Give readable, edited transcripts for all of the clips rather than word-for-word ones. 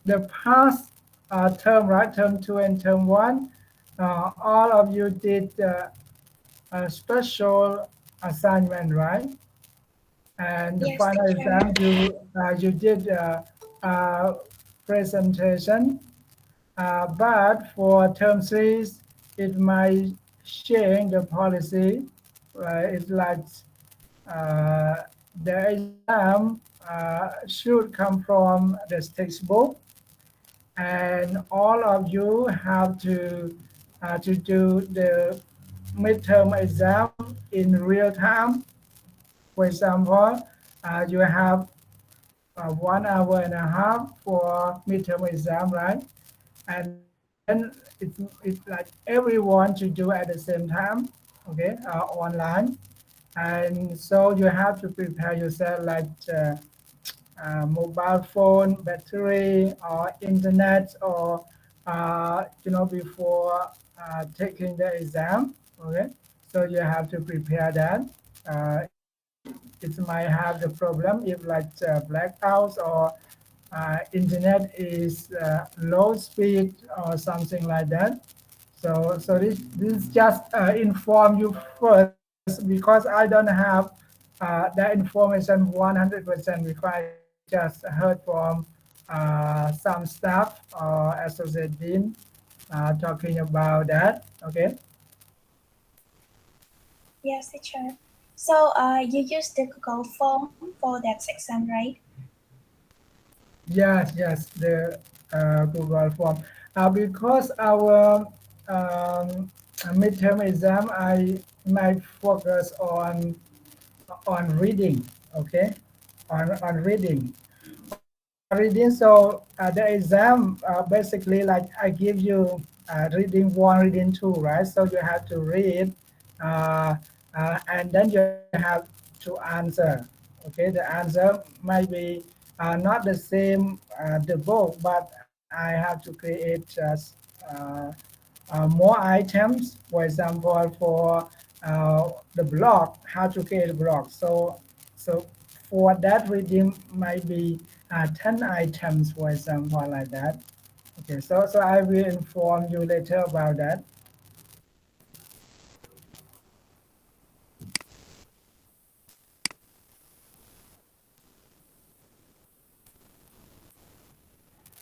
the past term, right? Term 2 and term 1, all of you did a special assignment, right? And the Yes, final teacher. exam, you did presentation. But for term 3, it might change the policy. It's like uh, the exam should come from the textbook, and all of you have to do the midterm exam in real time. For example, you have 1 hour and a half for midterm exam, right? And then it's like everyone to do at the same time, okay, online. And so you have to prepare yourself like mobile phone battery or internet, or before taking the exam, okay. So you have to prepare that. It might have the problem if like blackouts, or internet is low speed or something like that. So this just inform you first, because I don't have that information 100%, because I just heard from some staff or associate dean talking about that. Okay. Yes, teacher. So you use the Google form for that exam, right? Yes, the Google form. Because our midterm exam, I might focus on reading, okay, on reading, reading. So the exam basically like I give you reading 1, reading 2, right? So you have to read, uh, and then you have to answer. Okay, the answer might be not the same the book, but I have to create just more items. For example, for the blog, how to create a blog. So for that reading might be 10 items, for example, like that. Okay, so I will inform you later about that.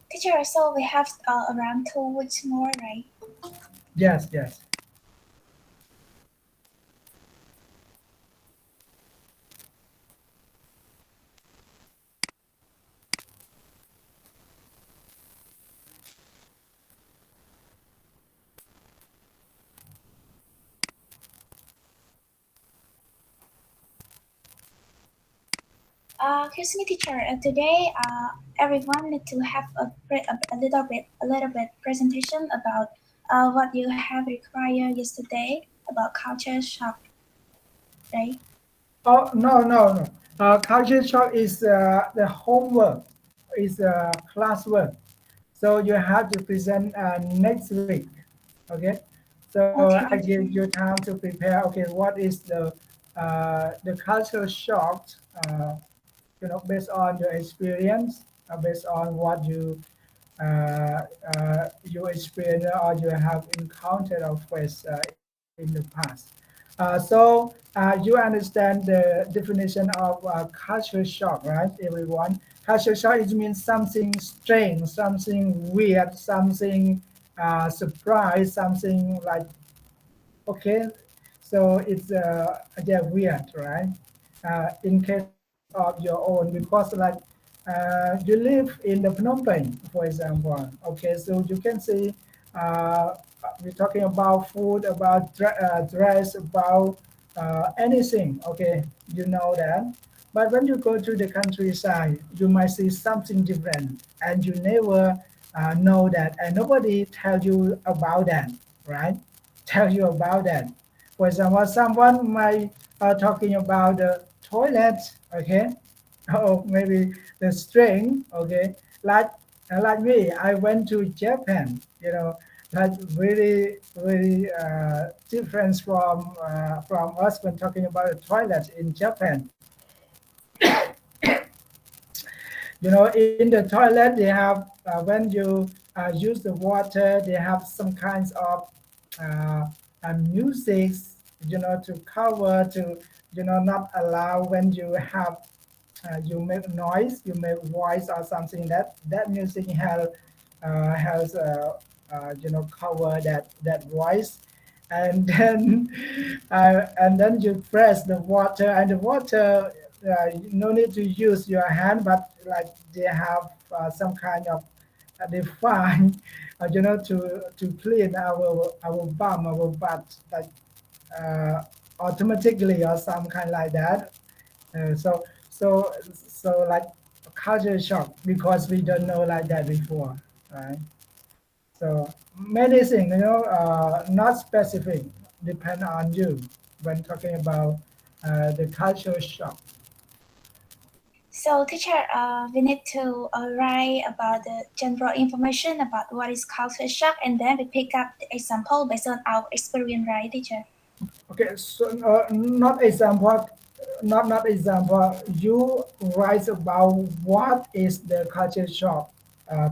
Teacher, so we have around 2 weeks more, right? Yes. Excuse me, teacher. Today, everyone need to have a little bit presentation about what you have required yesterday about culture shock, right? Oh, no. Culture shock is the homework, is classwork. So you have to present next week. Okay. So I Okay, give teacher. you time to prepare. Okay, what is the cultural shock? Based on your experience, based on what you experience or you have encountered or faced in the past. So you understand the definition of culture shock, right, everyone? Culture shock, it means something strange, something weird, something surprise, something like, okay. So it's yeah, weird, right? In case of your own, because like you live in the Phnom Penh, for example. Okay, so you can see uh, we're talking about food, about dress, about anything. Okay, you know that. But when you go to the countryside, you might see something different, and you never know that, and nobody tell you about that, right? Tell you about that. For example, someone might talking about the toilet, okay, or maybe the string, okay. Like me, I went to Japan, like really different from us when talking about the toilet in Japan. In the toilet, they have when you use the water, they have some kinds of music, to cover to not allow when you have you make noise, you make voice or something that music has cover that voice, and then you press the water, and the water no need to use your hand, but like they have some kind of they find to clean our bum, our butt, like uh, automatically or some kind like that. So like culture shock because we don't know like that before, right? So many things, not specific, depend on you when talking about the cultural shock. So, teacher, we need to write about the general information about what is culture shock, and then we pick up the example based on our experience, right, teacher? Okay, so not example, not example. You write about what is the culture shock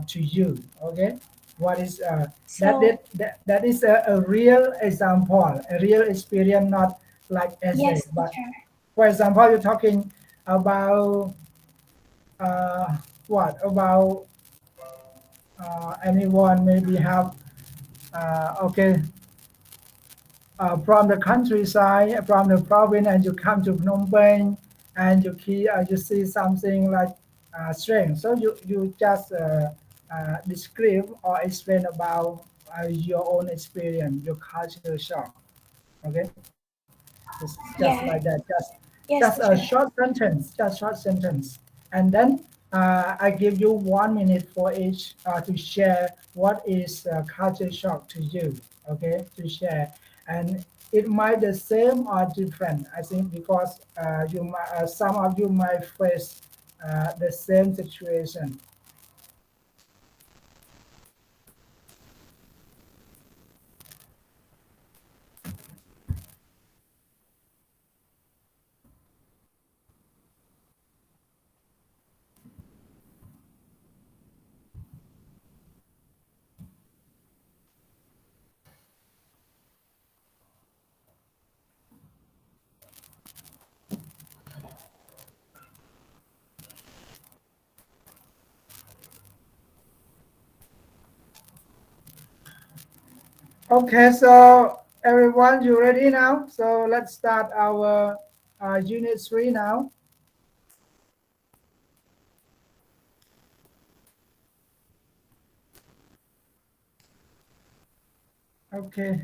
to you. Okay, what is So, that is a real example, a real experience, not like essay. yes, But teacher. for example, you're talking about uh, what about anyone maybe have okay from the countryside, from the province, and you come to Phnom Penh, and you see something like strange. So you just describe or explain about your own experience, your cultural shock. Okay, just like that. Yeah, Just a yes, short teacher. sentence, and then I give you 1 minute for each to share what is culture shock to you. Okay, to share, and it might the same or different. I think because some of you might face the same situation. Okay, so everyone, you ready now? So let's start our unit 3 now. Okay.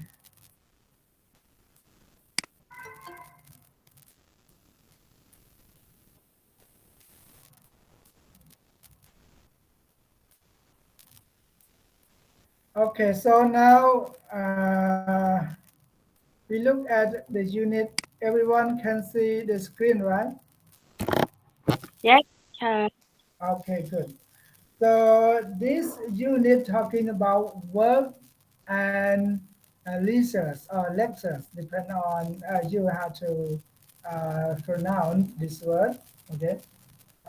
Okay, so now we look at the unit. Everyone can see the screen, right? Yes, teacher. Okay, good. So this unit talking about work and lectures or lectures, depend on you how to pronounce this word. Okay.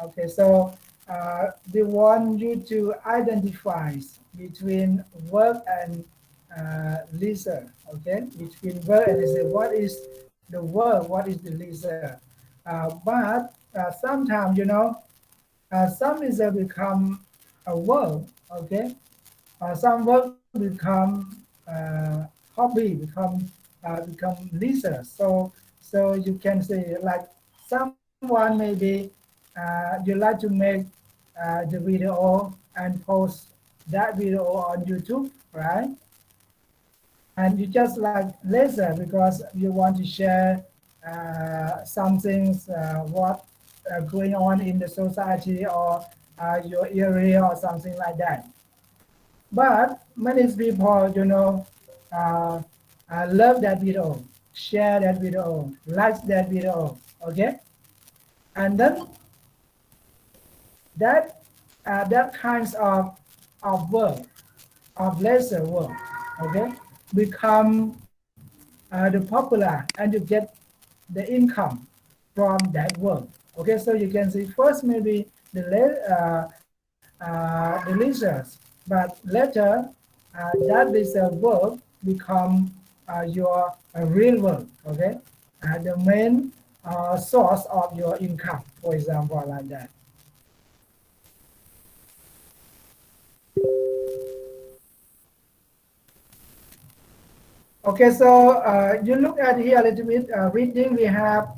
Okay, so they want you to identify between work and leisure. Okay, between work and leisure. What is the work? What is the leisure? But sometimes, some leisure become a work. Okay, some work become hobby, become leisure. So you can say like someone maybe you like to make the video and post that video on YouTube, right? And you just like leisure because you want to share some things what going on in the society or your area or something like that. But many people, uh, love that video, share that video, like that video, okay? And then that kinds of work, of lesser work, okay, become the popular, and you get the income from that work. Okay, so you can see first maybe delicious. But later, that is a verb become your real verb. Okay, the main source of your income, for example, like that. Okay, so you look at here a little bit. Reading, we have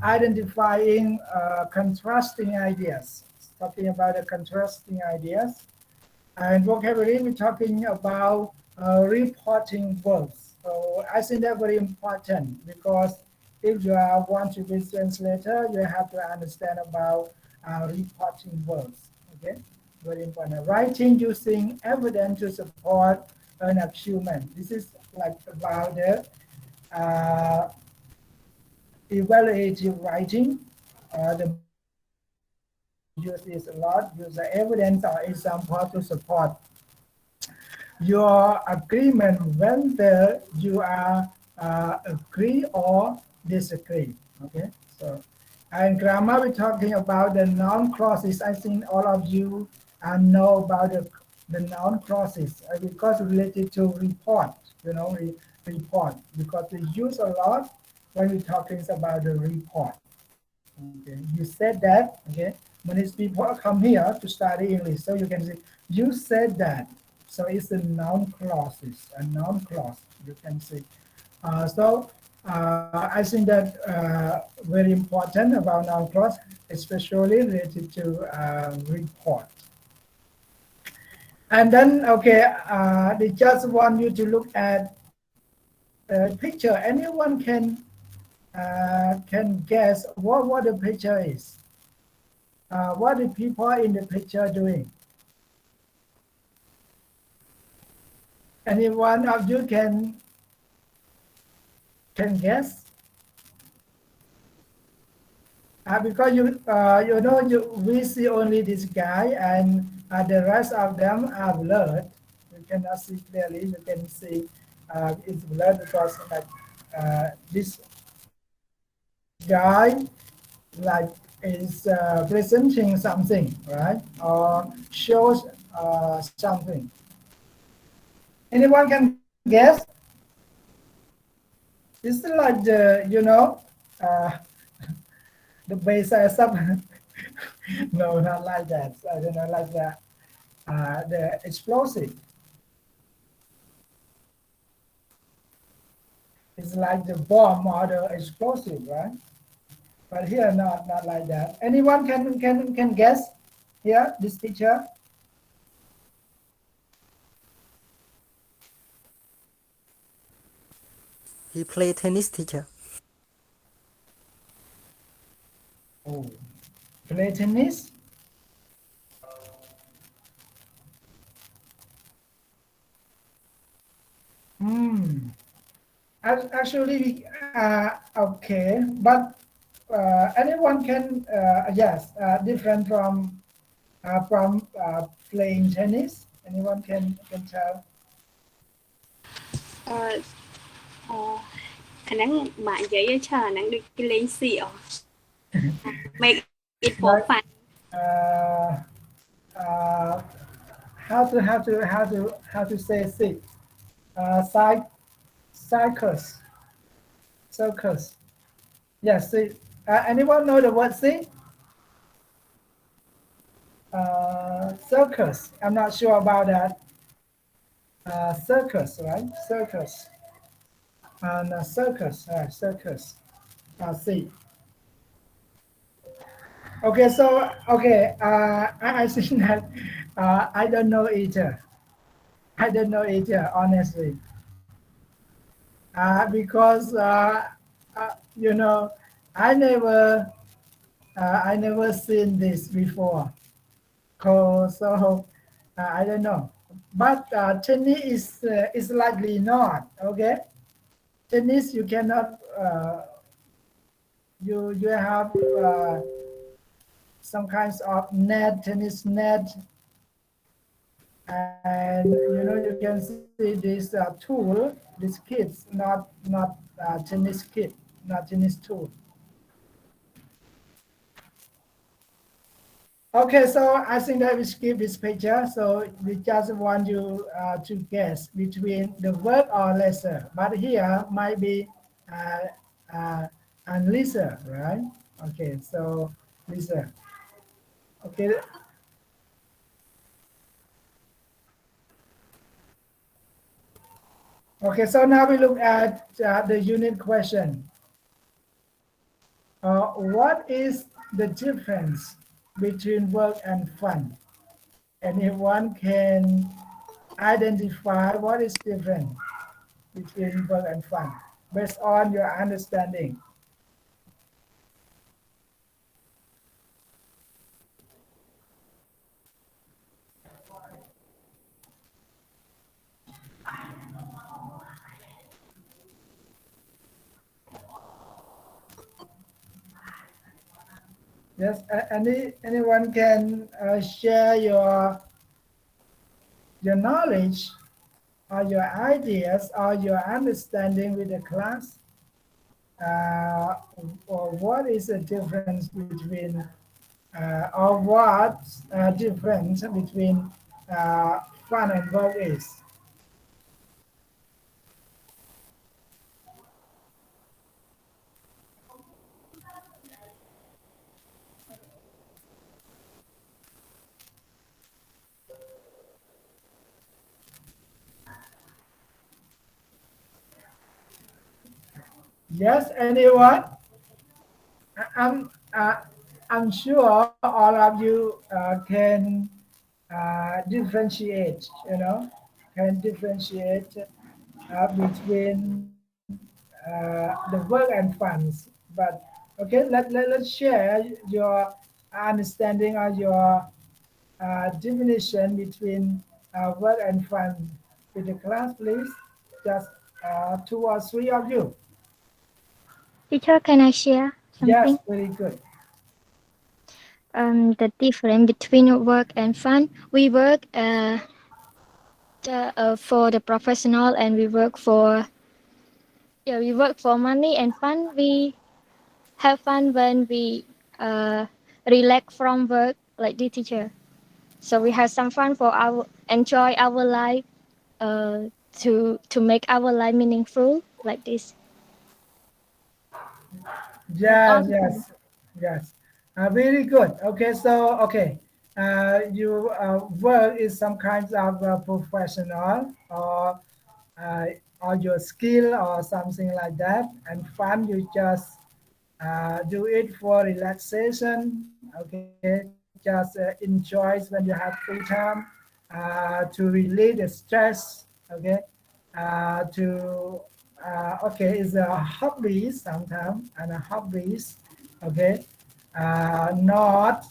identifying contrasting ideas. Talking about the contrasting ideas. And vocabulary, we're talking about reporting verbs. So I think that's very important because if you want to be translator, you have to understand about reporting verbs. Okay, very important. Writing using evidence to support an achievement. This is like about the uh, evaluative writing. The use is a lot. Use the evidence or example to support your agreement whether you are agree or disagree. Okay, so and grammar we're talking about the noun clauses. I think all of you know about the noun clauses because related to report, report, because we use a lot when we're talking about the report. Okay, you said that. Okay, many people come here to study English, so you can say you said that. So it's a noun clauses, a noun clause. You can say. I think that very important about noun clause, especially related to report. And then, okay, they just want you to look at a picture. Anyone can guess what the picture is. What the people in the picture doing? Any one of you can guess? Because we see only this guy and the rest of them are blurred. You cannot see clearly. You can see it's blurred because like this guy like is presenting something, right? Or shows something. Anyone can guess? It's like uh, the base something. No, not like that. I don't know, like that. The explosive. It's like the bomb or the explosive, right? But here, not like that. Anyone can guess here this picture? He play tennis, teacher. Oh, play tennis. Hmm. Actually, okay, but anyone can yes, different from playing tennis. Anyone can tell? Ờ, ờ, khả năng mạng giấy khả năng được cái lên xỉu. Make it for Like fun. uh, uh, how to say sit? Side circus circus. Yes. See, anyone know the word sit? Circus. I'm not sure about that. Circus, right? Circus. And circus. Circus. See. Okay, so okay, I think that I don't know either. I don't know either, honestly, because you know, I never I never seen this before. So I don't know. But tennis is likely not. Okay, tennis you cannot you have some kinds of net, tennis net, and you can see this tool, this kits, not tennis kit, not tennis tool. Okay, so I think that we skip this picture. So we just want you to guess between the work or leisure. But here might be uh, uh, and leisure, right? Okay, so leisure. Okay, okay. So now we look at the unit question. What is the difference between work and fun? Anyone can identify what is different between work and fun based on your understanding. Yes, anyone can share your knowledge or your ideas or your understanding with the class. Uh, or what is the difference between or what difference between fun and work is? Yes, anyone? I'm I'm sure all of you can differentiate. Can differentiate between the work and funds. But okay, let's share your understanding or your definition between work and fun with the class, please. Just two or three of you. Teacher, can I share Yes, something? very good. The difference between work and fun. We work for the professional, and we work for money and fun. We have fun when we uh, relax from work, like the teacher. So we have some fun for our enjoy our life, to make our life meaningful, like this. That's all, Yes, teacher. yes, yes. Very good. Okay, so okay, you work is some kinds of professional uh, or your skill or something like that, and fun you just do it for relaxation. Okay, just enjoy when you have free time to relieve the stress. Okay, to okay is a hobby sometimes and a hobbies. Okay, not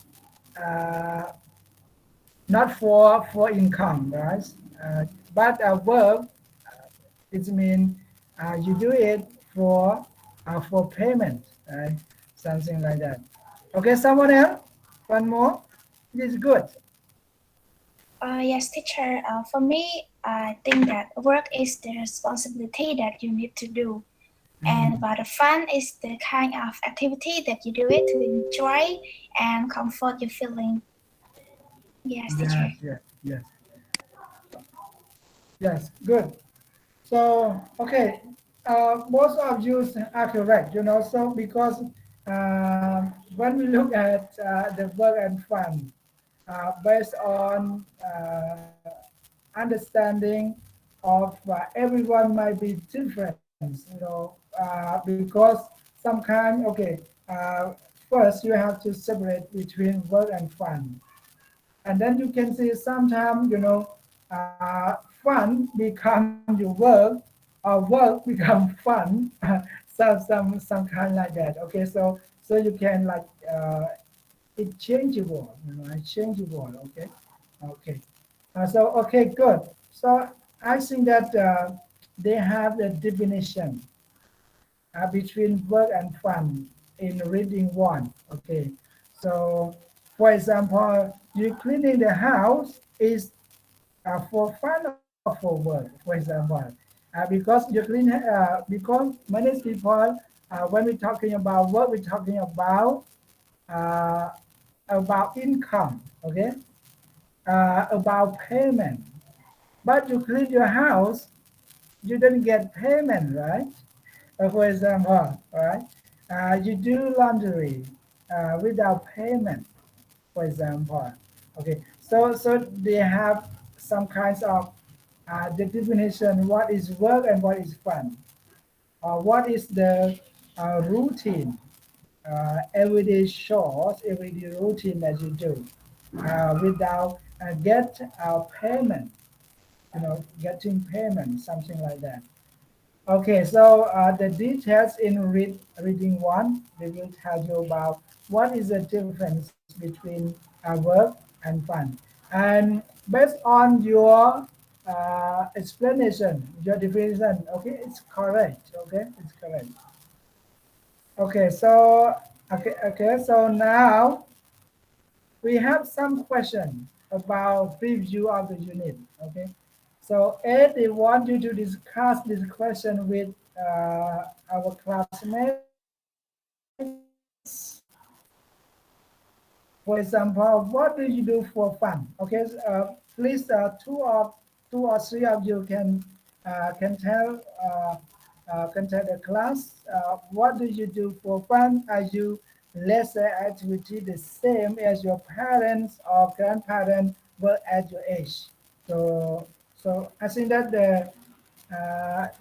uh, not for income, right? Uh, but work it means you do it for payment, right? Something like that. Okay, someone else? One more? This is good. Yes, teacher. For me, I think that work is the responsibility that you need to do, and Mhm. but the fun is the kind of activity that you do it to enjoy and comfort your feeling. Yes, teacher. Yes, yes, yes, yes, good. So, okay, most of you are correct, so because when we look at the work and fun, based on understanding of everyone might be different, because sometimes, okay, uh, first you have to separate between work and fun. And then you can see sometimes, fun become your work or work become fun. Some kind like that. Okay, so you can like it changeable, it's changeable. Okay, okay. So okay, good. So I think that they have the definition between work and fun in reading one. Okay, so for example, you cleaning the house is for fun or for work, for example, because you clean because many people when we're talking about work, we're talking about uh, about income, okay, about payment. But you clean your house, you don't get payment, right? For example, right? You do laundry without payment, for example. Okay, so they have some kinds of the definition what is work and what is fun. What is the routine, everyday chores, everyday routine that you do without get payment, getting payment, something like that. Okay, so the details in reading one, they will tell you about what is the difference between work and fun. And based on your explanation, your definition, okay, it's correct. Okay, it's correct. Okay, so so now we have some question about preview of the unit. Okay, so Ed, they want you to discuss this question with our classmates. For example, what do you do for fun? Okay, please, two or three of you can tell the class what do you do for fun? Are you lesser activity the same as your parents or grandparents were at your age? So I think that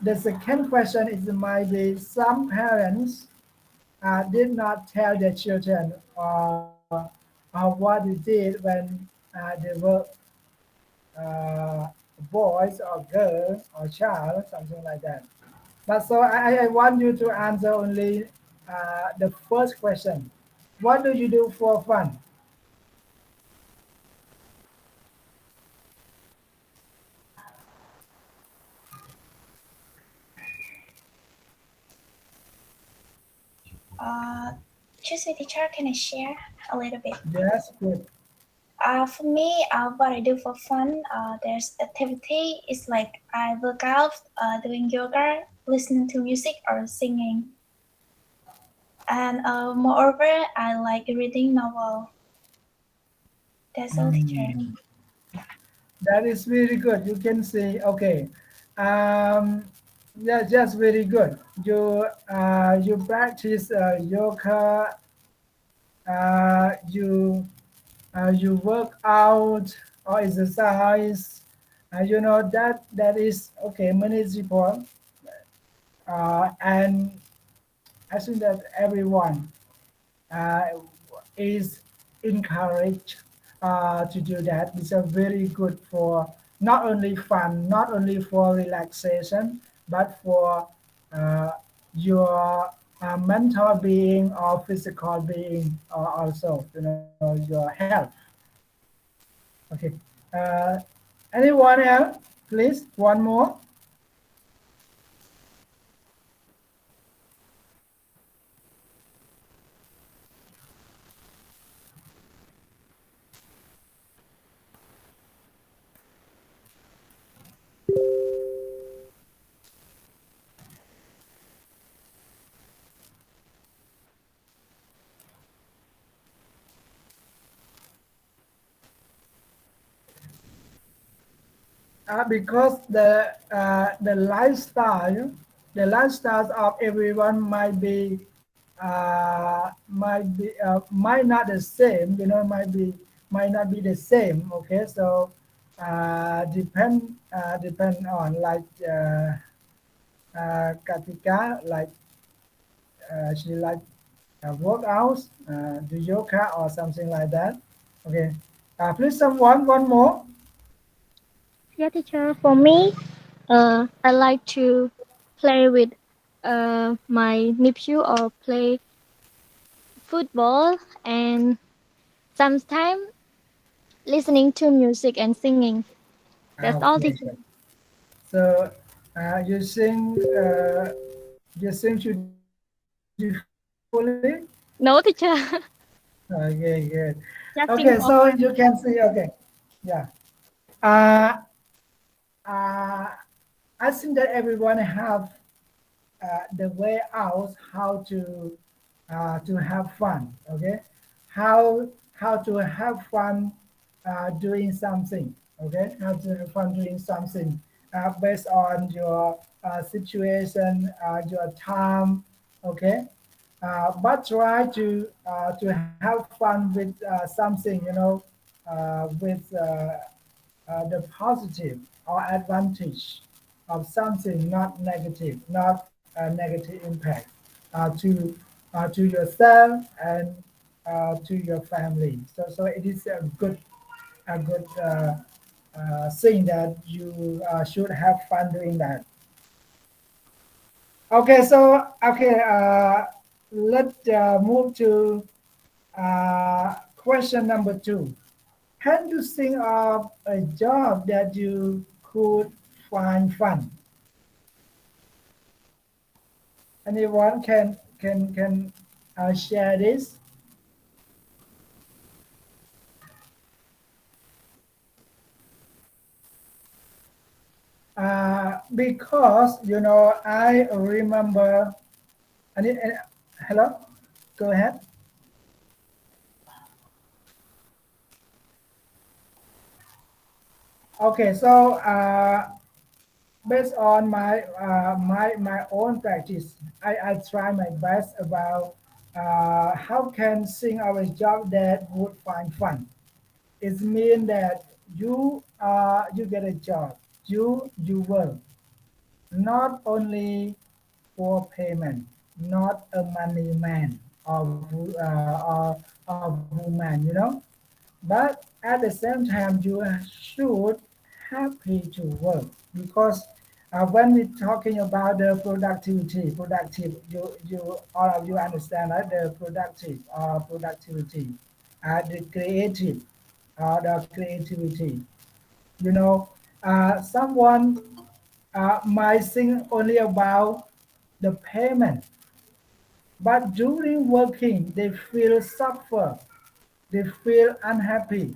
the second question is might be some parents did not tell their children what they did when they were uh, boys or girls or child, something like that. But so I want you to answer only the first question. What do you do for fun? Excuse me, teacher, can I share a little bit? Yes, good. For me, what I do for fun, there's activity. It's like I work out, doing yoga, listening to music, or singing. And moreover, I like reading novel. That's all, teacher. That is very good. You can say, okay, um, yeah, just very good. You practice yoga, you work out or exercise. That is okay, manageable, and I think that everyone uh, is encouraged to do that. It's a very good for not only fun, not only for relaxation, but for uh, your mental being or physical being also, your health. Okay. Uh, Anyone else? Please, one more. Because the lifestyles of everyone might not the same. Might not be the same. Okay, so depend on like Katika, like she like workouts, do yoga or something like that. Okay, please someone one more. Yeah, teacher. For me, I like to play with my nephew or play football and sometimes listening to music and singing. That's all, Okay, teacher. so you sing beautifully. No, teacher. Okay, good. Just sing Okay, for so fun. you can see. Okay, yeah. Uh, uh, I think that everyone have the way out how to have fun. Okay, how how to have fun doing something. Okay, how to have fun doing something based on your situation, your time. Okay, but try to have fun with something, with the positive or advantage of something, not negative, not a negative impact to yourself and to your family. So it is a good thing that you should have fun doing that. Okay, so okay, let's move to question number 2. Can you think of a job that you could find fun? Anyone can share this? Because I remember. Hello, go ahead. Okay, so based on my own practice, I try my best about how can sing our job that would find fun. It means that you get a job, you work, not only for payment, not a money man or woman, but at the same time you should happy to work, because when we're talking about the productive, you all of you understand, right? The productive or productivity, the creative or the creativity. You know, someone might think only about the payment, but during working they feel suffer, they feel unhappy,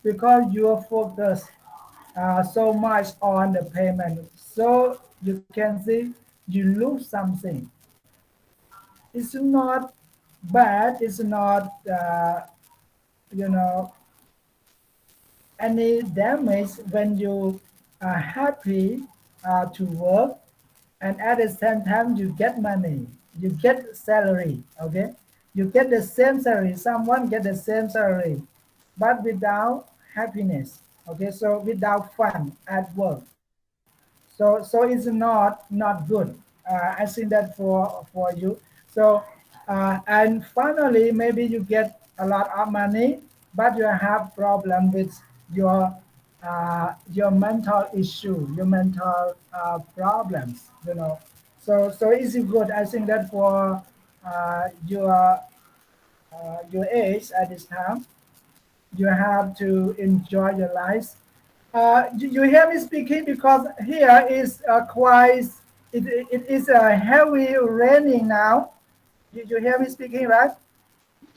because you are focused so much on the payment. So you can see you lose something. It's not bad. It's not, you know, any damage when you are happy to work, and at the same time you get money, you get salary. Okay, you get the same salary. Someone get the same salary, but without happiness. Okay, so without fun at work. So it's not good. I think that for you. So and finally maybe you get a lot of money, but you have problem with your your mental issue, your mental problems. So is it good? I think that for your age at this time, you have to enjoy your life. You hear me speaking, because here is quite, it is a heavy raining now. You hear me speaking, right?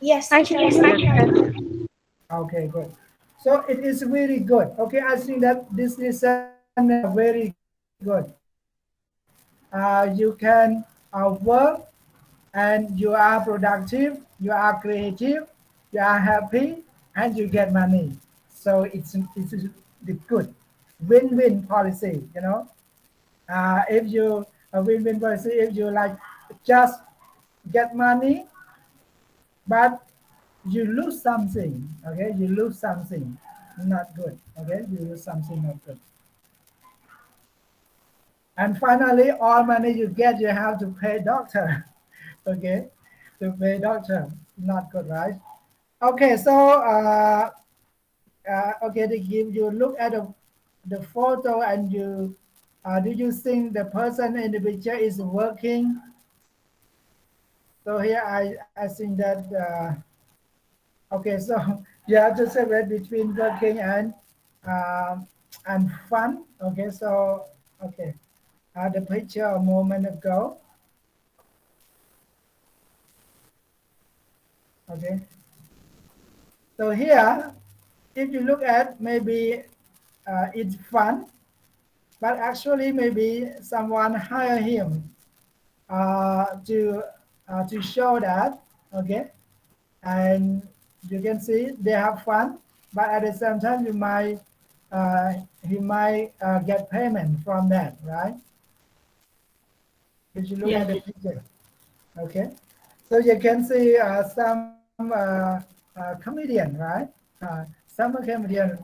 Yes, Actually, teacher. Okay, good. So it is really good. Okay, I think that this is very good. You can work, and you are productive, you are creative, you are happy, and you get money. So it's the good win-win policy. If you a win-win policy, if you like just get money, but you lose something. Okay, you lose something, not good. Okay, you lose something, not good. And finally, all money you get, you have to pay doctor. Okay, to pay doctor, not good, right? Okay, so okay, they give you look at the photo, and you do you think the person in the picture is working? So here I think that okay, so you have to separate between working um, and fun. Okay, so okay, the picture a moment ago. Okay, so here if you look at, maybe it's fun, but actually maybe someone hire him to show that. Okay, and You can see they have fun, but at the same time, he might get payment from that, right? If you look at the picture, okay. So you can see some comedian, right? Some comedian,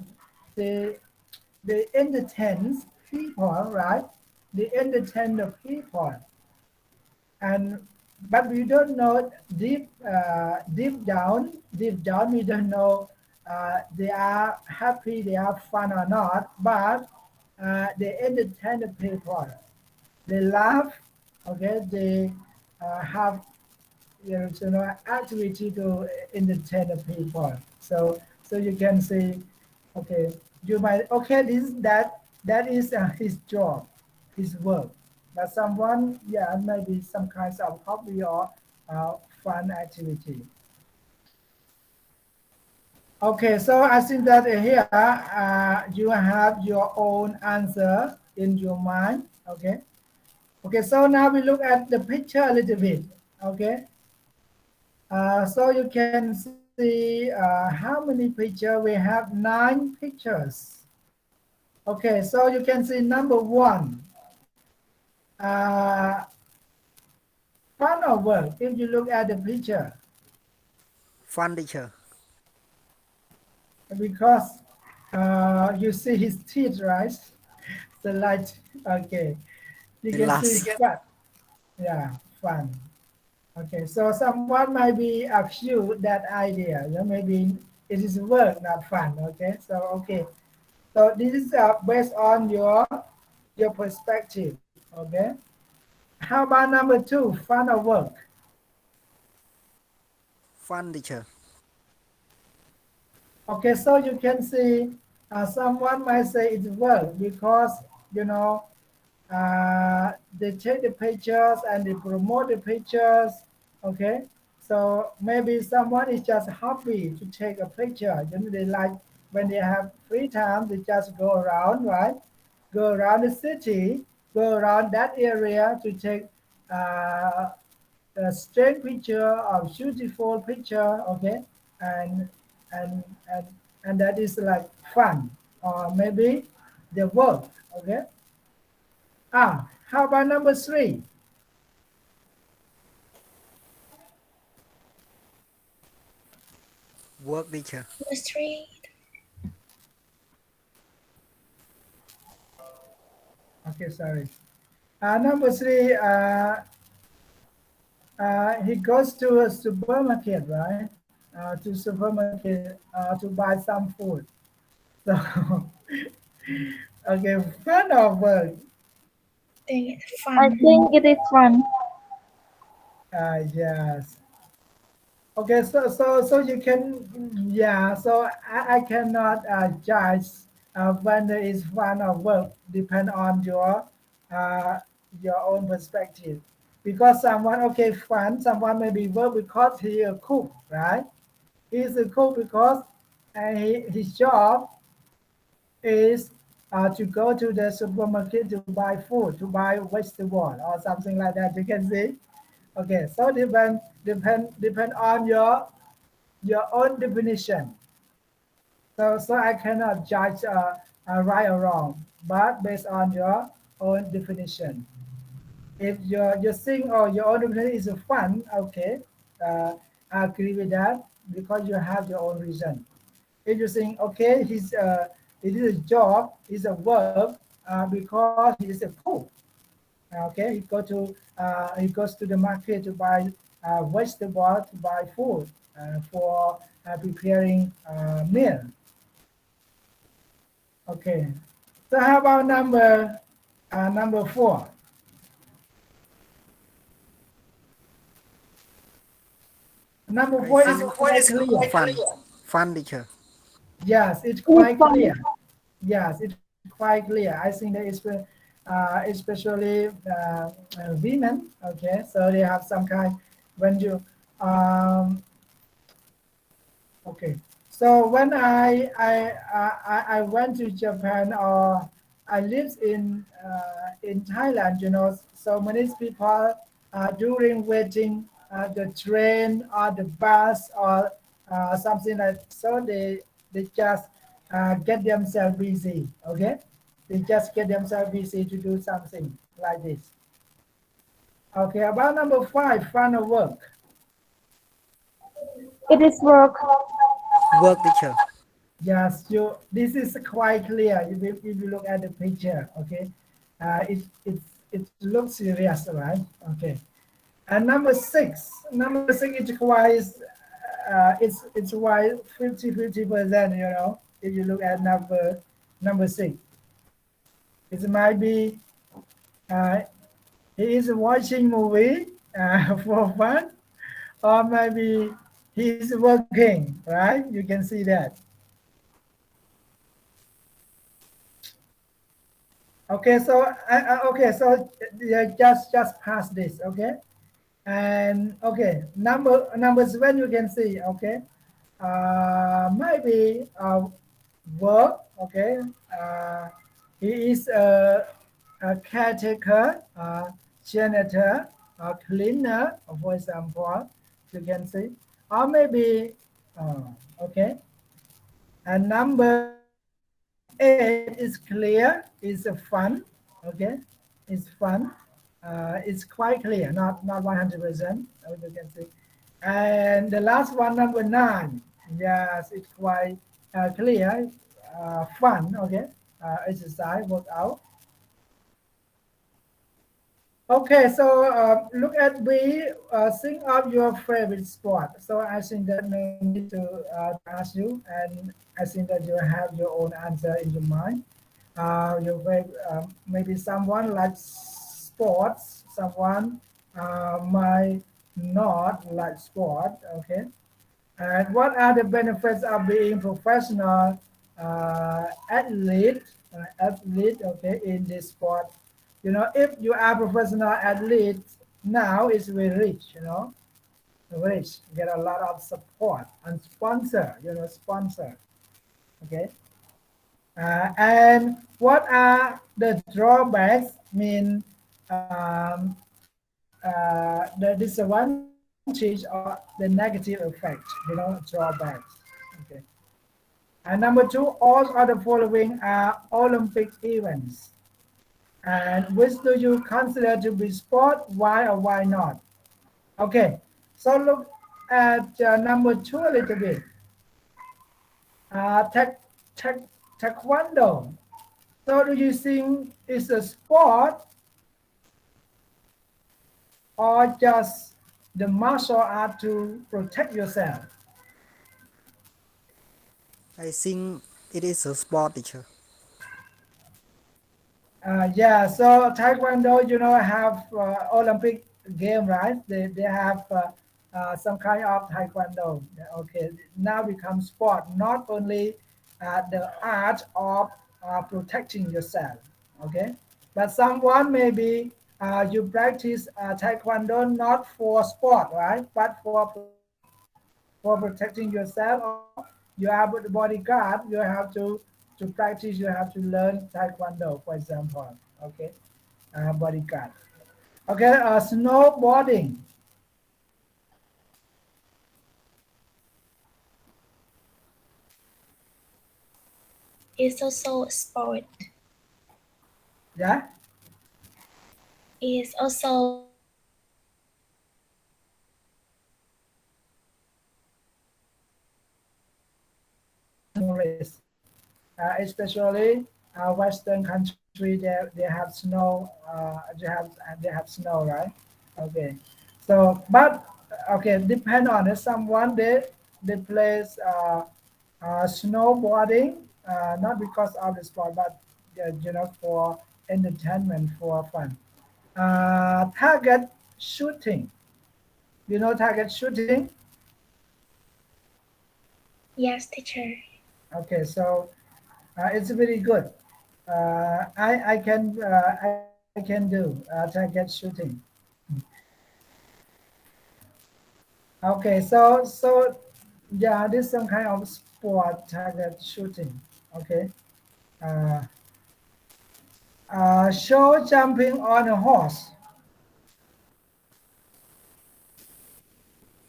they they entertain people, right? They entertain the people, and but we don't know deep down we don't know they are happy, they are fun or not, but they entertain the people, they laugh, okay, they have activity to entertain the people. So you can see, okay, you might, okay, that is his job, his work. But someone, yeah, maybe some kinds of hobby or fun activity. Okay, so I think that here you have your own answer in your mind. Okay. Okay, so now we look at the picture a little bit. Okay. So you can see how many pictures we have. 9 pictures. Okay, so you can see number 1. Uh, Fun or work? If you look at the picture, Fun teacher. because you see his teeth, right? The light. Okay, you The can see last. fun. Yeah, fun. Okay, so someone might be accused that idea. Maybe it is work, not fun. Okay, so okay, so this is based on your perspective. Okay, how about number 2? Fun or work? Fun teacher. Okay, so you can see someone might say it's work because you know they take the pictures and they promote the pictures. Okay, so maybe someone is just happy to take a picture. They like when they have free time, they just go around, right? Go around the city, go around that area to take uh, a straight picture or beautiful picture. Okay, and and and and that is like fun, or maybe the work. Okay. How about number 3? Work teacher. The street. Okay, sorry. Number 3, he goes to a supermarket, right? To supermarket to buy some food. So, okay, fun or work? They I fun. think it is fun. Yes. Okay, so you can, yeah. So I cannot judge when it is fun or work. Depend on uh, your own perspective. Because someone, okay, fun. Someone maybe work because he a cook, right? He's a cook because his job is to go to the supermarket to buy food, to buy vegetable or something like that. You can see. Okay, so depend on your own definition. So I cannot judge right or wrong, but based on your own definition. If your thing or your own definition is fun, okay, I agree with that because you have your own reason. If you think, okay, it is a job, it's a work because he is a cook. Okay, he goes to the market to buy vegetable, to buy food for preparing meal. Okay, so how about number 4? Number I 4 is think quite clear. fun. Fun teacher. Yes, it's It is quite fun. clear. Yes, it's quite clear. I think that it's especially women. Okay, so they have some kind when you um, okay. So when I went to Japan or I lived in Thailand, so many people during waiting the train or the bus or something like so they just get themselves busy. Okay, they just get themselves busy to do something like this. Okay, about number 5, fun or work. It is work. Work teacher. Yes, you. This is quite clear if you look at the picture. Okay, it looks serious, right? Okay, and number 6 it requires it's why 50-50%. You know, if you look at number 6, it might be uh, he is watching movie for fun, or maybe he's working. Right? You can see that. Okay, so okay, so just pass this, okay, and okay, numbers when you can see, okay, maybe work, okay, uh, he is a caretaker, janitor, cleaner, for example, you can see, or maybe okay, and number 8 is clear, is fun, okay, it's fun, it's quite clear, not 100%, as you can see. And the last one, number 9, yes, it's quite clear, fun, okay, exercise, work out. Okay, so look at B. Think of your favorite sport. So I think that no need to ask you, and I think that you have your own answer in your mind. Maybe someone likes sports, someone might not like sport. Okay, and what are the benefits of being professional athlete? Okay, in this sport, you know, if you are professional athlete now, it's very rich. You know, rich, get a lot of support and sponsor. You know, sponsor. Okay, and what are the drawbacks? Mean the disadvantage or the negative effect, you know, drawbacks. Okay. And number 2, all of the following are Olympic events. And which do you consider to be sport? Why or why not? Okay. So look at number 2 a little bit. Tech, tech, taekwondo. So do you think it's a sport or just the martial art to protect yourself? I think it is a sport teacher. Yeah, so Taekwondo, you know, have Olympic game, right? They have some kind of Taekwondo. Okay, now become sport, not only the art of protecting yourself. Okay, but someone maybe you practice Taekwondo not for sport, right? But for protecting yourself, or you have a bodyguard, you have to practice, you have to learn Taekwondo, for example. Okay, bodyguard. Okay, snowboarding. It's also a sport. Yeah. It's also Race. Especially Western country, they have snow. They have snow, right? Okay. So, but okay, depend on it. Someone they plays snowboarding, not because of the sport, but you know, for entertainment, for fun. Target shooting. You know target shooting? yes, teacher. Okay, so it's very good. I can do target shooting. Okay, so yeah, this some kind of sport target shooting. Okay. Uh, show jumping on a horse.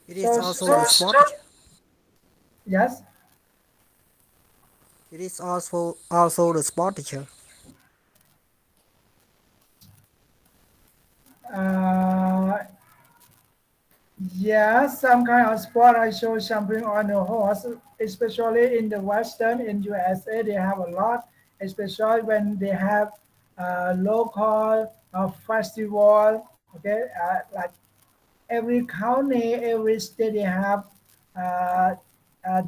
It is So also a sport teacher. Yes. It is also the sport teacher. Uh, yes, some kind of sport. I show jumping on a horse, especially in the Western, in USA, they have a lot, especially when they have local festival. Okay, like every county, every state, they have uh,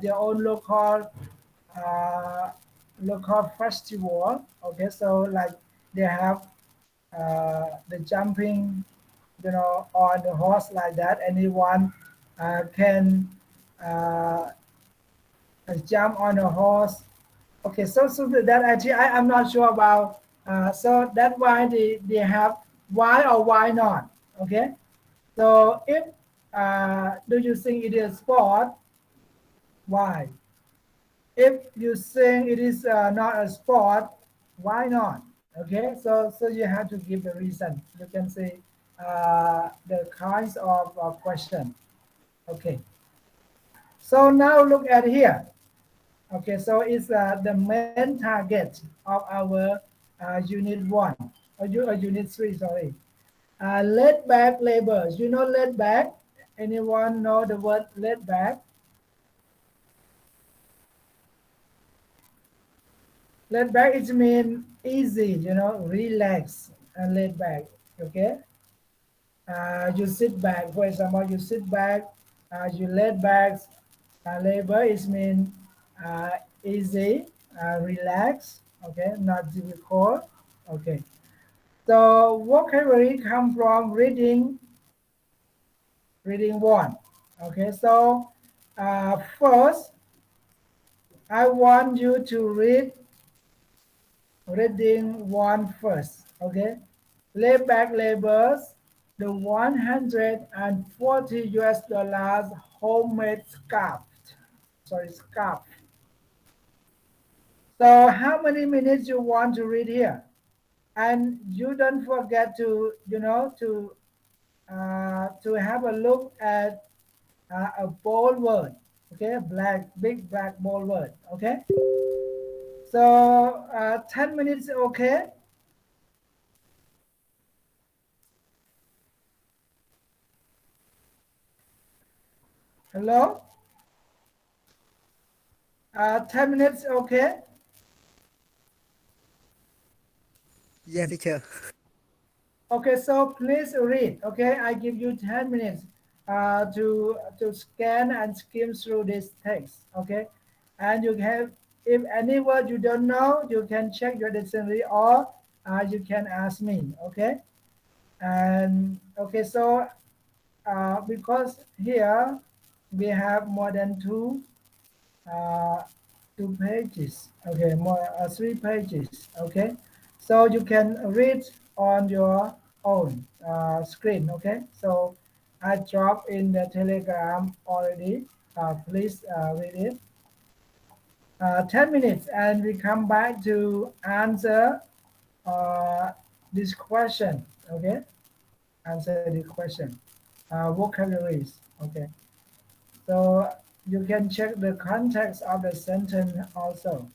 their own uh, local festival. Okay, so like they have the jumping, on the horse like that. Anyone can uh, jump on a horse. Okay, so that actually I'm not sure about. So that's why they have why or why not. Okay, so if do you think it is sport? Why? If you think it is not a sport, why not? Okay, so you have to give the reason. You can say the kinds of question. Okay, so now look at here. Okay, so it's the main target of our unit one, or unit three, sorry. Laid back labors. You know laid back? Anyone know the word laid back? Laid back it mean easy, relax and laid back. Okay, you sit back. For example, you sit back, you laid back. Labor is mean easy, relax. Okay, not difficult. Okay, so vocabulary come from reading one. Okay, so first I want you to read reading one first. Okay, lay back labels the 140 US dollars homemade scarf. Sorry, scarf. So how many minutes you want to read here? And you don't forget to to have a look at a bold word. Okay, big black bold word. Okay, so 10 minutes. Okay. Hello. 10 minutes. Okay. Yeah, teacher. Okay, so please read. Okay, I give you 10 minutes to scan and skim through this text. Okay, and you can, if any word you don't know, you can check your dictionary or you can ask me. Okay, and okay, so because here we have more than uh, 2 pages. Okay, more 3 pages. Okay, so you can read on your own screen. Okay, so I drop in the Telegram already. Please read it. 10 minutes, and we come back to answer uh, this question. Okay, answer the question. Vocabularies. Okay, so you can check the context of the sentence also.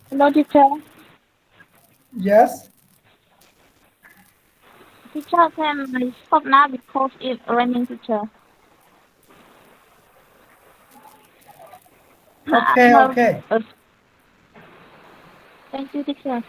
Hello, teacher. Yes. Teacher, can I stop now because it's raining, teacher? Okay. No, Okay. thank you, teacher.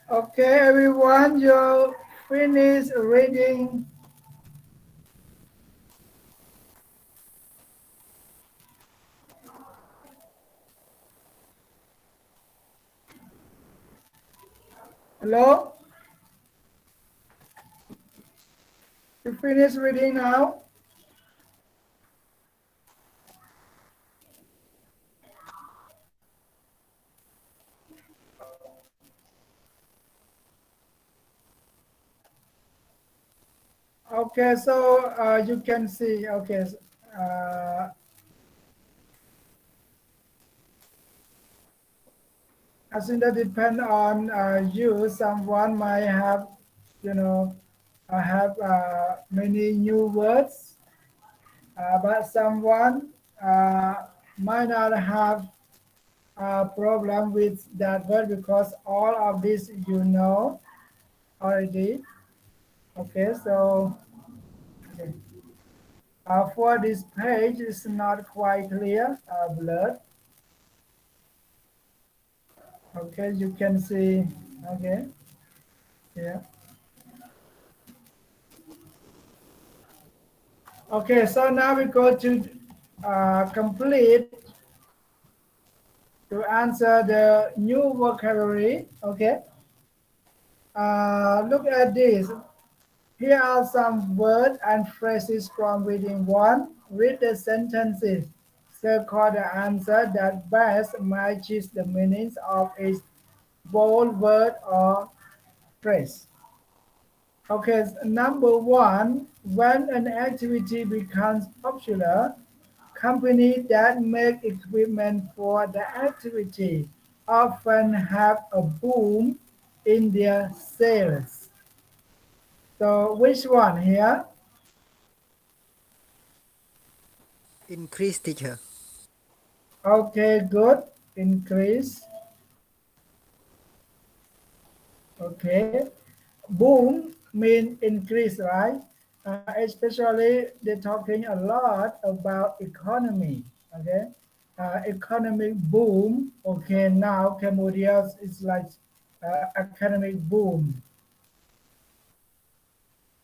Okay, everyone, you finish reading Hello? You finish reading now? Okay, so you can see, okay, uh, I think that depend on you. Someone might have, you know, have many new words, but someone might not have a problem with that word because all of this you know already. Okay, so okay. For this page is not quite clear, blurred. Okay, you can see. Okay, yeah. Okay, so now we go to complete to answer the new vocabulary. Okay, look at this. Here are some words and phrases from reading one. Read the sentences. Circle the answer that best matches the meanings of each bold word or phrase. Okay, number one, when an activity becomes popular, companies that make equipment for the activity often have a boom in their sales. So which one here? Increase, teacher. Okay, good. Increase. Okay. Boom mean increase, right? Especially they're talking a lot about economy. Okay. Economic boom. Okay, now Cambodia is like economic boom.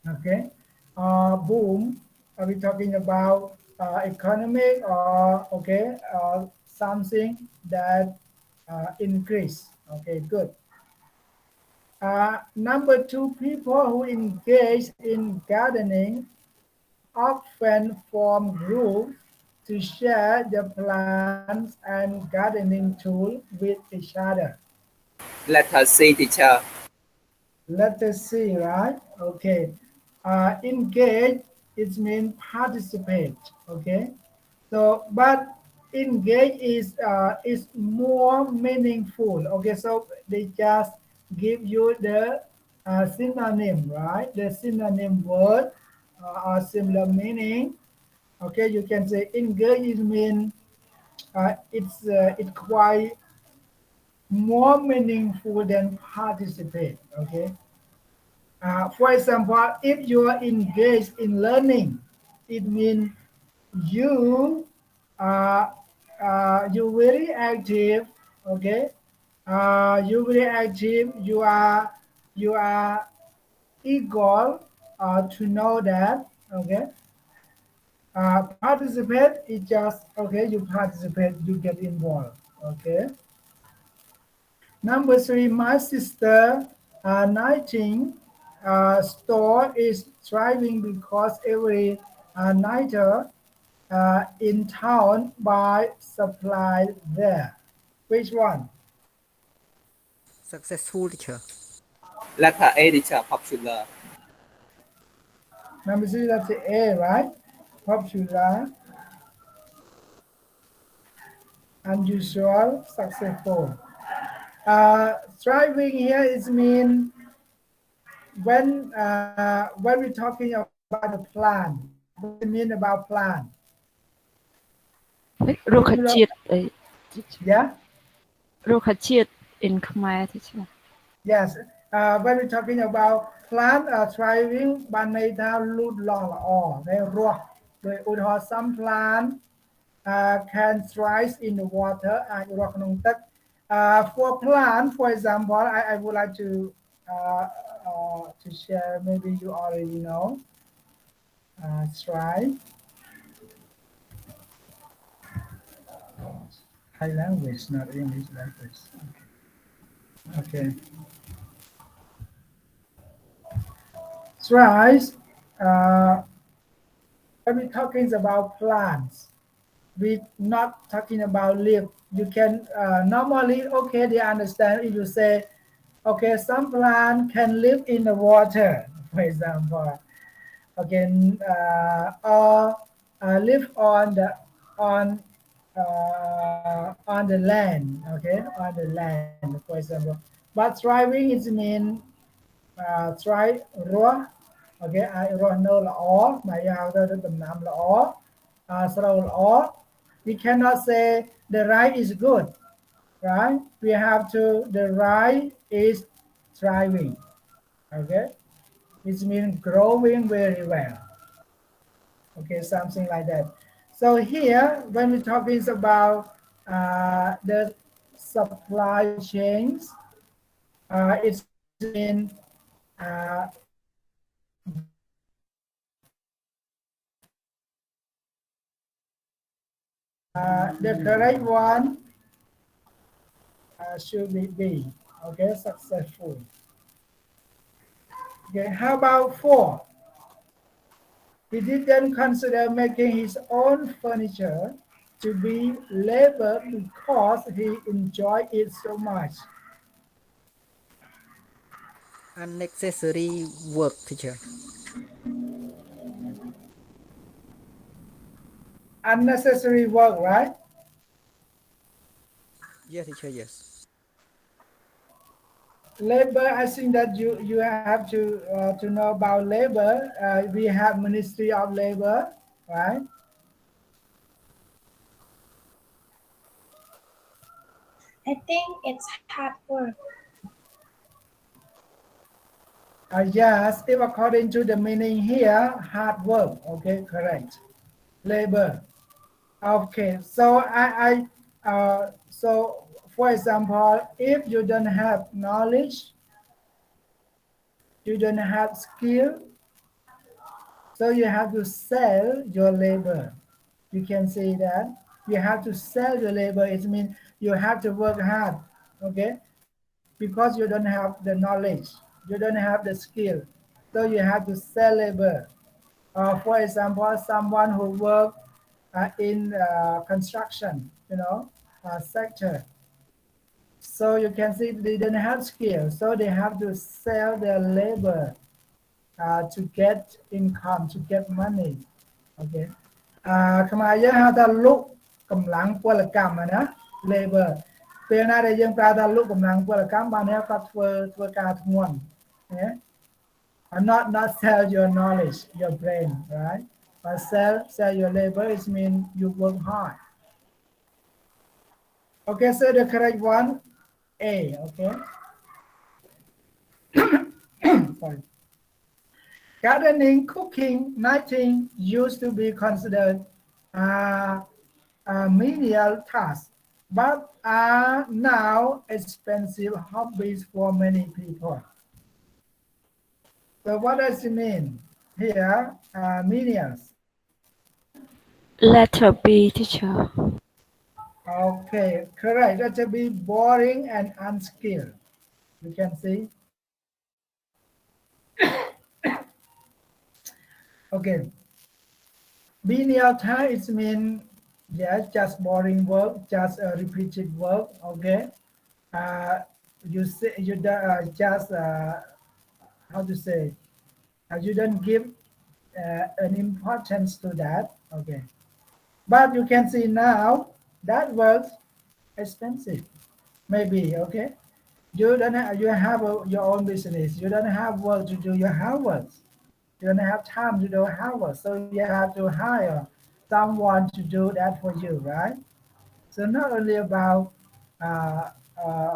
Okay. Boom. Are we talking about economic or okay something that increase? Okay, good. Number two, people who engage in gardening often form groups to share their plants and gardening tools with each other. Let us see, teacher. Let us see, right? Okay. Engage, it means participate. Okay. So, but engage is more meaningful. Okay. So they just give you the synonym, right? The synonym word or similar meaning. Okay. You can say engage is mean it's quite more meaningful than participate. Okay. For example, if you are engaged in learning, it means you are you very active. Okay, you very active. You are eager to know that. Okay, participate is just okay. You participate, you get involved. Okay. Number three, my sister, 19, store is thriving because every nighter in town buy supply there. Which one? Successful, teacher. Letter A, teacher. Popular. Number three, that's the A, right? Popular, unusual, successful. Thriving here is mean when we're talking about the plan. What do you mean about plan? រុក្ខជាតិអី Yeah. រុក្ខជាតិ in Khmer teacher Yes, when we're talking about plant thriving បានន័យថាលូតលាស់ល្អដែលរស់ដោយឧទាហរណ៍ some plant can thrive in the water អាចរស់ក្នុងទឹក for plant for example I would like to share maybe you already know thrive Thai language not English language okay tries. Uh, when we're talking about plants, we're not talking about leaf. You can normally, okay, they understand if you say, okay, some plant can live in the water, for example. Okay, or live on the land. Okay, on the land, for example. But thriving is mean try raw. Okay, I raw no la all. My other the nam la all. So all. We cannot say the right is good, right? We have to the right is thriving. Okay, which means growing very well. Okay, something like that. So here, when we're talking about the supply chains, it's mean uh, the correct one should be B. Okay, successful. Okay, how about 4? He didn't consider making his own furniture to be labor because he enjoyed it so much. Unnecessary work, teacher. Unnecessary work, right? Yeah, teacher, yes. Labor, I think that you have to know about labor. We have Ministry of Labor, right? I think it's hard work. Yes, if according to the meaning here, hard work. Okay, correct. Labor. Okay, so so for example, if you don't have knowledge, you don't have skill, so you have to sell your labor. You can say that you have to sell your labor. It means you have to work hard, okay? Because you don't have the knowledge, you don't have the skill, so you have to sell labor. For example, someone who work in construction, sector. So you can see they don't have skill, so they have to sell their labor to get income, to get money. Okay. ខ្មែរយើងហៅថាលុកកម្លាំងពលកម្មណា labor ពេលណាដែលយើងប្រើថាលុកកម្លាំងពលកម្មបាននេះគាត់ធ្វើការធ្ងន់ណា and not sell your knowledge, your brain, right? But sell your labor is mean you work hard. Okay, so the correct one, A. Okay. Sorry. Gardening, cooking, knitting used to be considered menial tasks, but are now expensive hobbies for many people. So what does it mean here? Menials. Letter B, teacher. Okay, correct. That should be boring and unskilled. You can see. Okay. Menial tasks mean yes, just boring work, just repeated work. Okay. You say you just how to say you don't give an importance to that. Okay. But you can see now that works expensive. Maybe okay. You don't have, you have your own business. You don't have work to do your homework. You don't have time to do homework, so you have to hire someone to do that for you, right? So not only about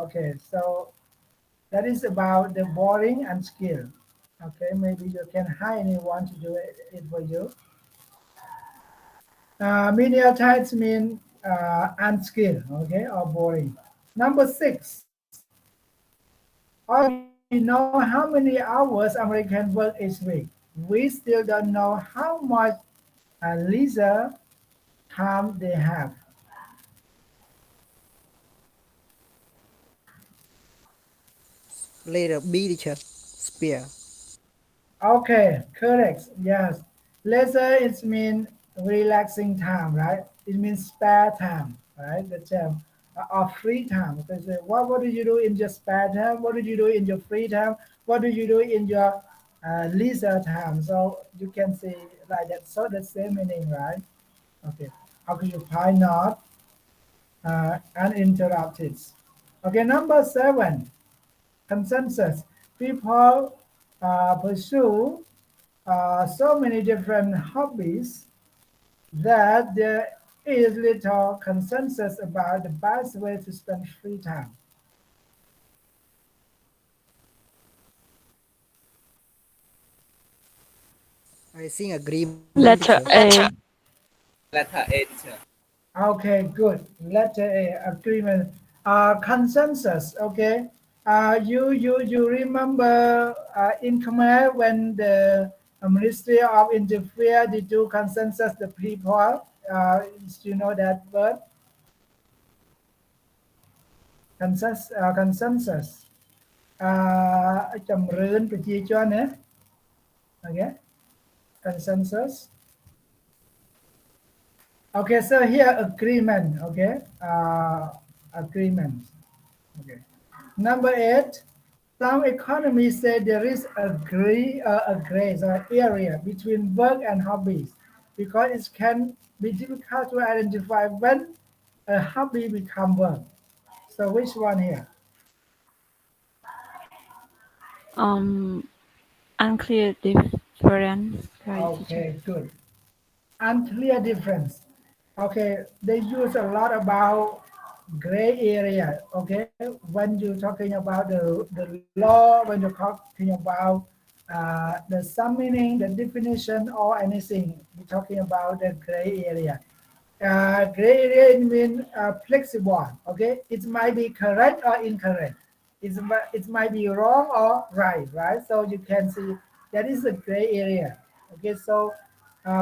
okay, so that is about the boring and skill. Okay, maybe you can hire anyone to do it for you. Menial types mean unskilled, okay, or boring. Number 6. All we know how many hours Americans work each week. We still don't know how much leisure time they have. Letter B, teacher. Spare. Okay, correct. Yes. Leisure it means relaxing time, right? It means spare time, right? The term or free time. Because what do you do in your spare time? What do you do in your free time? What do you do in your leisure time? So you can say like that. So the same meaning, right? Okay. Occupy not uninterrupted. Okay, number 7, consensus. People pursue so many different hobbies that there is little consensus about the best way to spend free time. I think agreement, Letter teacher. A. Letter A, teacher. Okay, good. Letter A, agreement. Consensus. Okay. You remember in Khmer when the Ministry of Interior did do consensus the people. You know that word consensus. ជំរឿនប្រជាជនណា okay consensus. Okay, so here agreement. Okay, agreement. Okay, number 8. Some economists say there is a gray area between work and hobbies because it can be difficult to identify when a hobby become work. So which one here? Unclear difference. Right, teacher. Okay, good. Unclear difference. Okay, they use a lot about gray area. Okay, when you're talking about the law, when you're talking about the some meaning, the definition, or anything, we're talking about the gray area. Gray area means flexible. Okay, it might be correct or incorrect. It might be wrong or right. Right. So you can see that is a gray area. Okay. So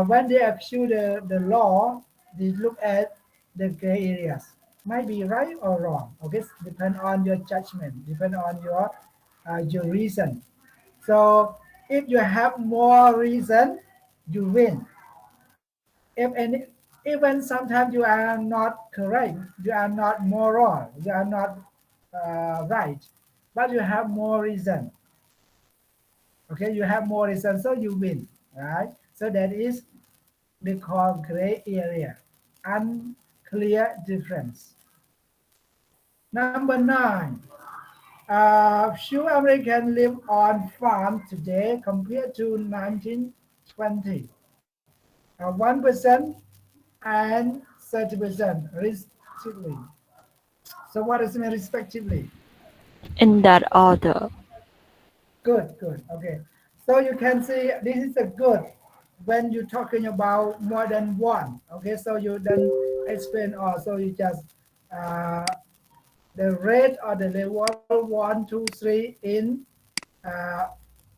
when they appeal the law, they look at the gray areas. Might be right or wrong. Okay. Depend on your judgment. Depend on your reason. So if you have more reason, you win. If any, even sometimes you are not correct, you are not moral, you are not right, but you have more reason. Okay, you have more reason, so you win, right? So that is they call gray area, unclear difference. Number 9. Few Americans live on farm today compared to 1920. 1% and 30% respectively. So what does it mean respectively? In that order. Good, good. Okay. So you can see this is a good when you're talking about more than one. Okay, so you don't explain all. So you just uh, the rate or the level 1, 2, 3 in uh,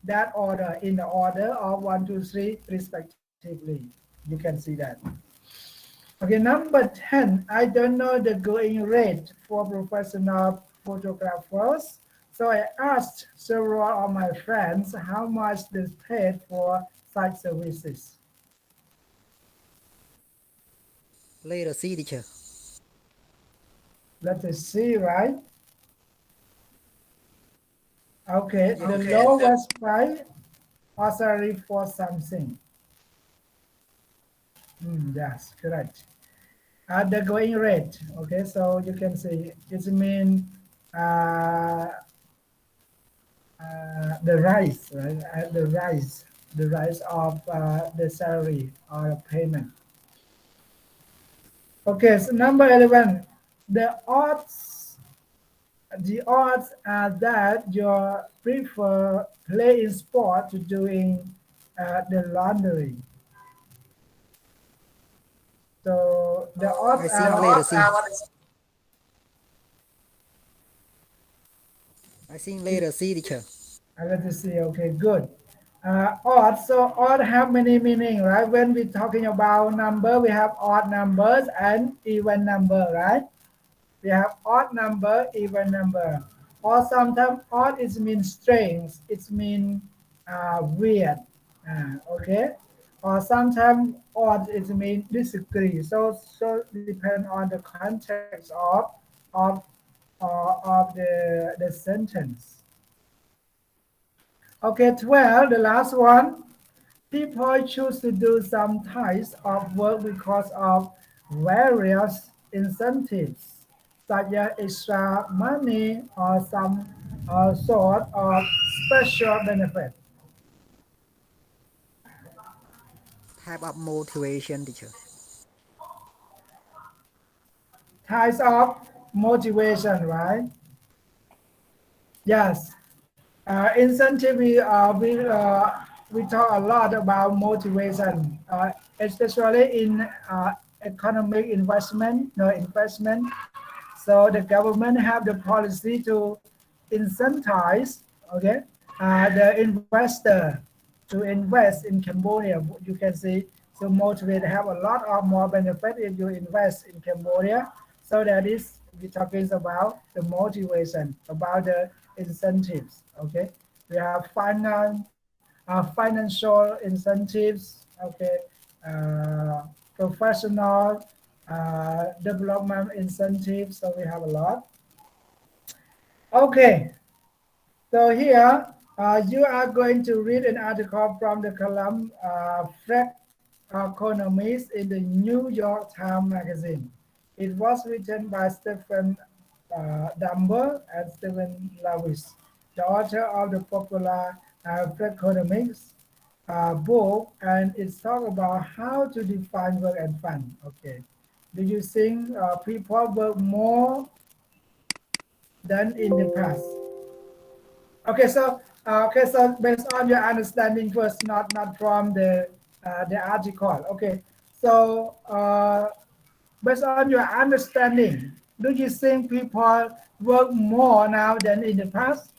that order, in the order of 1, 2, 3 respectively. You can see that. Okay, number 10, I don't know the going rate for professional photographers. So I asked several of my friends how much they paid for such services. Letter C, teacher. Let us see, right? Okay, Yeah. the lowest price or salary for something. Yes, correct. At the going rate, okay, so you can see it means uh, the rise, right? The rise of the salary or payment. Okay, so number 11, the odds, the odds are that you prefer playing sport to doing the laundry. So the odds I think are, letter C. I think letter C, teacher. let me see, okay, good. Odd, so odd have many meaning, right? When we're talking about number, we have odd numbers and even number, right? We have odd number, even number. Or sometimes odd is mean strange. It means weird, okay, or sometimes odd it means disagree. So depend on the context of of the sentence. Okay, 12, the last one. People choose to do some types of work because of various incentives, such as extra money or some sort of special benefit. Type of motivation, teacher. Types of motivation, right? Yes. Incentive, we talk a lot about motivation, especially in economic investment, no investment. So the government have the policy to incentivize, okay, the investor to invest in Cambodia. You can see, so motivate have a lot of more benefit if you invest in Cambodia. So that is we talking about the motivation, about the incentives. Okay, we have financial incentives. Okay, professional development incentives. So we have a lot. Okay, so here you are going to read an article from the column Fred Economist in the New York Times Magazine. It was written by Stephen Dumber and Stephen Lewis, the author of the popular Economics book, and it's talk about how to define work and fun. Okay, do you think people work more than in the past? Okay, so based on your understanding first, not from the article. Okay, so based on your understanding, do you think people work more now than in the past?